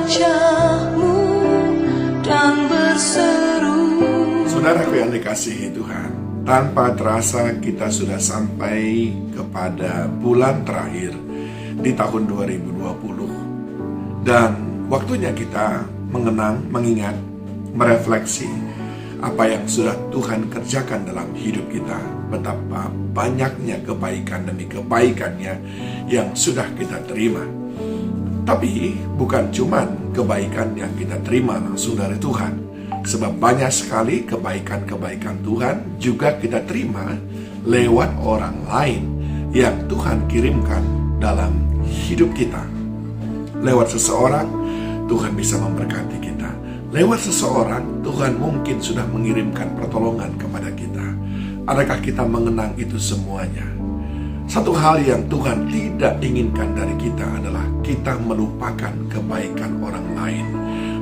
wajahmu dan berseru. Saudaraku yang dikasihi Tuhan, tanpa terasa kita sudah sampai kepada bulan terakhir di tahun 2020. Dan waktunya kita mengenang, mengingat, merefleksi apa yang sudah Tuhan kerjakan dalam hidup kita. Betapa banyaknya kebaikan demi kebaikannya yang sudah kita terima. Tapi bukan cuma kebaikan yang kita terima langsung dari Tuhan. Sebab banyak sekali kebaikan-kebaikan Tuhan juga kita terima lewat orang lain yang Tuhan kirimkan dalam hidup kita. Lewat seseorang, Tuhan bisa memberkati kita. Lewat seseorang, Tuhan mungkin sudah mengirimkan pertolongan kepada kita. Adakah kita mengenang itu semuanya? Satu hal yang Tuhan tidak inginkan dari kita adalah kita melupakan kebaikan orang lain.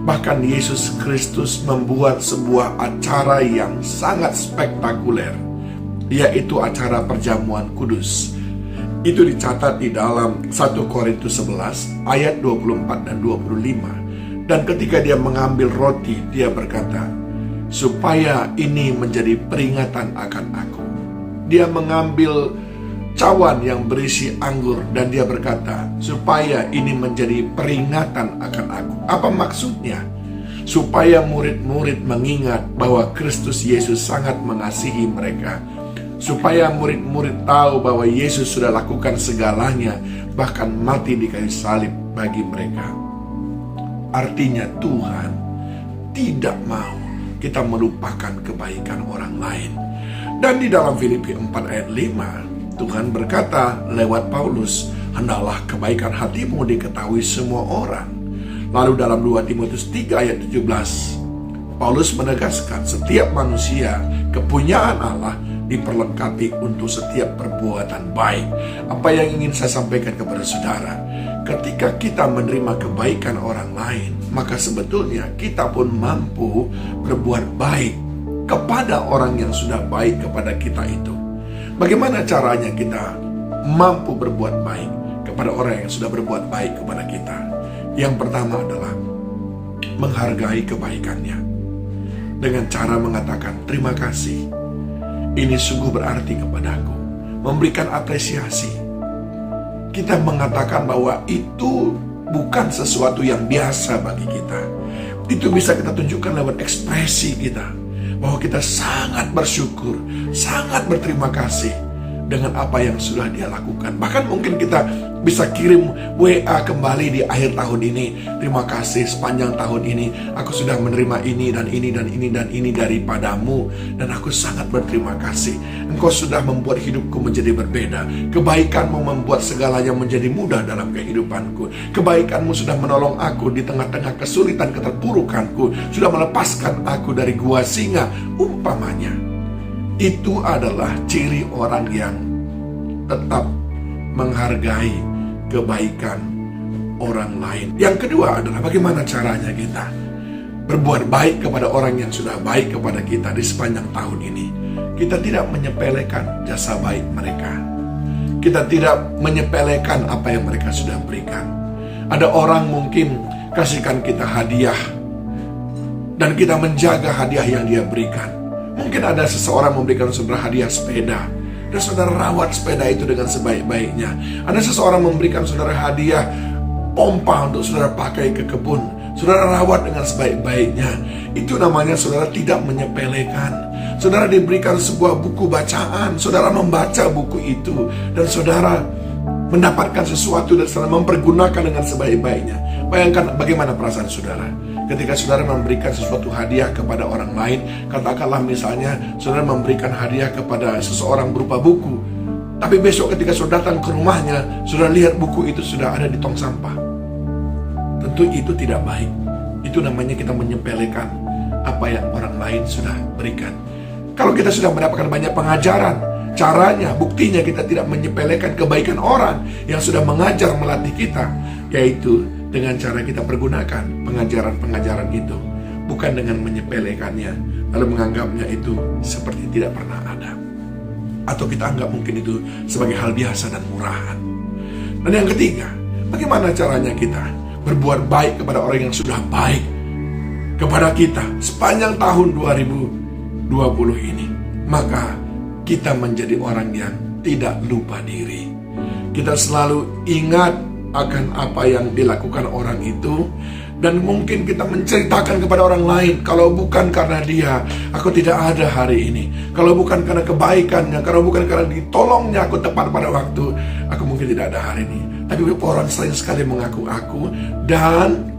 Bahkan Yesus Kristus membuat sebuah acara yang sangat spektakuler, yaitu acara perjamuan kudus. Itu dicatat di dalam 1 Korintus 11 ayat 24 dan 25. Dan ketika dia mengambil roti, dia berkata, supaya ini menjadi peringatan akan aku. Dia mengambil cawan yang berisi anggur dan dia berkata, supaya ini menjadi peringatan akan aku. Apa maksudnya? Supaya murid-murid mengingat bahwa Kristus Yesus sangat mengasihi mereka. Supaya murid-murid tahu bahwa Yesus sudah lakukan segalanya, bahkan mati di kayu salib bagi mereka. Artinya Tuhan tidak mau kita melupakan kebaikan orang lain. Dan di dalam Filipi 4 ayat 5, Tuhan berkata lewat Paulus, hendaklah kebaikan hatimu diketahui semua orang. Lalu dalam 2 Timotius 3 ayat 17, Paulus menegaskan setiap manusia kepunyaan Allah diperlengkapi untuk setiap perbuatan baik. Apa yang ingin saya sampaikan kepada saudara, ketika kita menerima kebaikan orang lain, maka sebetulnya kita pun mampu berbuat baik kepada orang yang sudah baik kepada kita itu. Bagaimana caranya kita mampu berbuat baik kepada orang yang sudah berbuat baik kepada kita? Yang pertama adalah menghargai kebaikannya dengan cara mengatakan terima kasih. Ini sungguh berarti kepadaku. Memberikan apresiasi. Kita mengatakan bahwa itu bukan sesuatu yang biasa bagi kita. Itu bisa kita tunjukkan lewat ekspresi kita, bahwa kita sangat bersyukur, sangat berterima kasih dengan apa yang sudah dia lakukan. Bahkan mungkin kita bisa kirim WA kembali di akhir tahun ini. Terima kasih sepanjang tahun ini aku sudah menerima ini dan ini dan ini dan ini daripadamu, dan aku sangat berterima kasih. Engkau sudah membuat hidupku menjadi berbeda. Kebaikanmu membuat segalanya menjadi mudah dalam kehidupanku. Kebaikanmu sudah menolong aku di tengah-tengah kesulitan keterpurukanku, sudah melepaskan aku dari gua singa umpamanya. Itu adalah ciri orang yang tetap menghargai kebaikan orang lain. Yang kedua adalah bagaimana caranya kita berbuat baik kepada orang yang sudah baik kepada kita di sepanjang tahun ini. Kita tidak menyepelekan jasa baik mereka. Kita tidak menyepelekan apa yang mereka sudah berikan. Ada orang mungkin kasihkan kita hadiah dan kita menjaga hadiah yang dia berikan. Mungkin ada seseorang memberikan saudara hadiah sepeda dan saudara rawat sepeda itu dengan sebaik-baiknya. Ada seseorang memberikan saudara hadiah pompa untuk saudara pakai ke kebun, saudara rawat dengan sebaik-baiknya. Itu namanya saudara tidak menyepelekan. Saudara diberikan sebuah buku bacaan, saudara membaca buku itu dan saudara mendapatkan sesuatu dan saudara mempergunakan dengan sebaik-baiknya. Bayangkan bagaimana perasaan saudara ketika saudara memberikan sesuatu hadiah kepada orang lain. Katakanlah misalnya saudara memberikan hadiah kepada seseorang berupa buku, tapi besok ketika saudara datang ke rumahnya, saudara lihat buku itu sudah ada di tong sampah. Tentu itu tidak baik. Itu namanya kita menyepelekan apa yang orang lain sudah berikan. Kalau kita sudah mendapatkan banyak pengajaran, caranya, buktinya kita tidak menyepelekan kebaikan orang yang sudah mengajar, melatih kita, yaitu dengan cara kita pergunakan pengajaran-pengajaran itu, bukan dengan menyepelekannya lalu menganggapnya itu seperti tidak pernah ada, atau kita anggap mungkin itu sebagai hal biasa dan murahan. Dan yang ketiga, bagaimana caranya kita berbuat baik kepada orang yang sudah baik kepada kita sepanjang tahun 2020 ini, maka kita menjadi orang yang tidak lupa diri. Kita selalu ingat akan apa yang dilakukan orang itu, dan mungkin kita menceritakan kepada orang lain, kalau bukan karena dia, aku tidak ada hari ini. Kalau bukan karena kebaikannya, kalau bukan karena ditolongnya aku tepat pada waktu, aku mungkin tidak ada hari ini. Tapi orang sering sekali mengaku aku, dan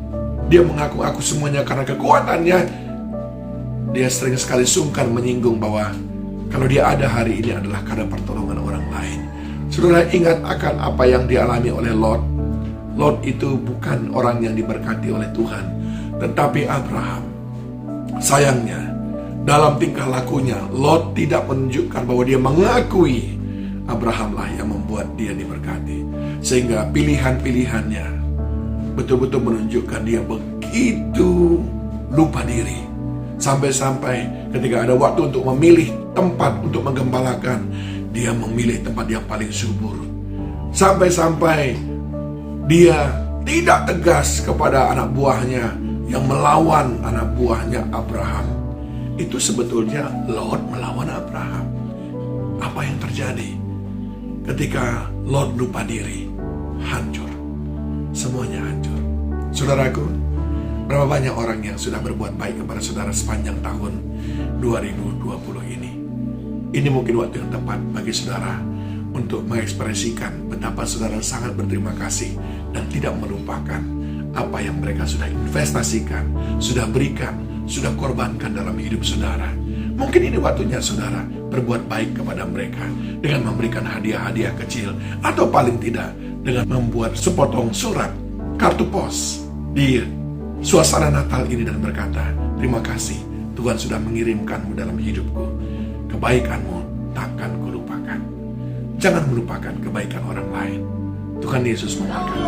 dia mengaku aku semuanya karena kekuatannya. Dia sering sekali sungkan menyinggung bahwa kalau dia ada hari ini adalah karena pertolongan orang lain. Saudara ingat akan apa yang dialami oleh Lot. Lot itu bukan orang yang diberkati oleh Tuhan, tetapi Abraham. Sayangnya, dalam tingkah lakunya, Lot tidak menunjukkan bahwa dia mengakui Abrahamlah yang membuat dia diberkati. Sehingga pilihan-pilihannya betul-betul menunjukkan dia begitu lupa diri. Sampai-sampai ketika ada waktu untuk memilih tempat untuk menggembalakan, dia memilih tempat yang paling subur. Sampai-sampai dia tidak tegas kepada anak buahnya yang melawan anak buahnya Abraham. Itu sebetulnya Lot melawan Abraham. Apa yang terjadi ketika Lot lupa diri? Hancur. Semuanya hancur. Saudaraku, berapa banyak orang yang sudah berbuat baik kepada saudara sepanjang tahun 2020 ini? Ini mungkin waktu yang tepat bagi saudara untuk mengekspresikan betapa saudara sangat berterima kasih dan tidak melupakan apa yang mereka sudah investasikan, sudah berikan, sudah korbankan dalam hidup saudara. Mungkin ini waktunya saudara berbuat baik kepada mereka dengan memberikan hadiah-hadiah kecil, atau paling tidak dengan membuat sepotong surat kartu pos di suasana Natal ini dan berkata, terima kasih Tuhan sudah mengirimkanmu dalam hidupku. Kebaikanmu takkan kulupakan. Jangan melupakan kebaikan orang lain. Tuhan Yesus memberkati.